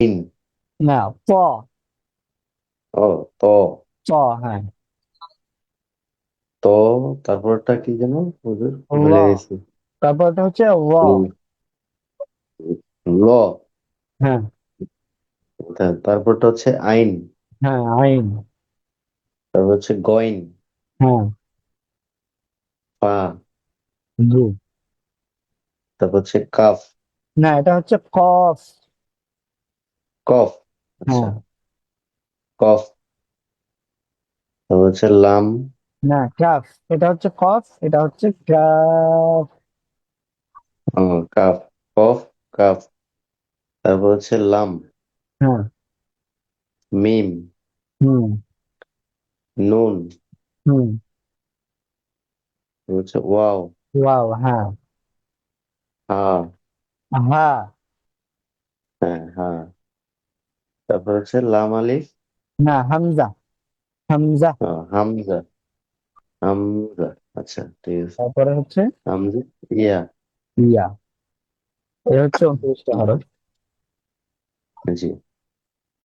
In. না, প। ও, ত। চ। হ্যাঁ। তো তারপরটা কি যেন, হুজুর, ল। ভুলে গেছি। তারপরটা হচ্ছে ল। ল। হ্যাঁ। তারপরটা হচ্ছে আইন। হ্যাঁ, আইন। তারপর হচ্ছে গইন। হ্যাঁ। পা। গু। তারপর হচ্ছে কাফ। না, এটা হচ্ছে কফ। কফ। আচ্ছা, হ্যাঁ। কফ। তারপর হচ্ছে লাম। না, কাফ। এটা হচ্ছে কফ, এটা হচ্ছে কাফ। ও, কাফ। কফ, কাফ। তারপর হচ্ছে লাম। হ্যাঁ। মিম। হুম। নুন। হুম। তারপর হচ্ছে ওয়াও। ওয়াও। হ্যাঁ। হা। হ্যাঁ। হ্যাঁ, হ্যাঁ। তারপর হচ্ছে লাম আলিফ। না, হামজা। হামজা। হামজা। হামজা। আচ্ছা, ঠিক আছে। তারপরে হচ্ছে হামজা। ইয়া। ইয়া। এই হচ্ছে 29টা হরফ। জি।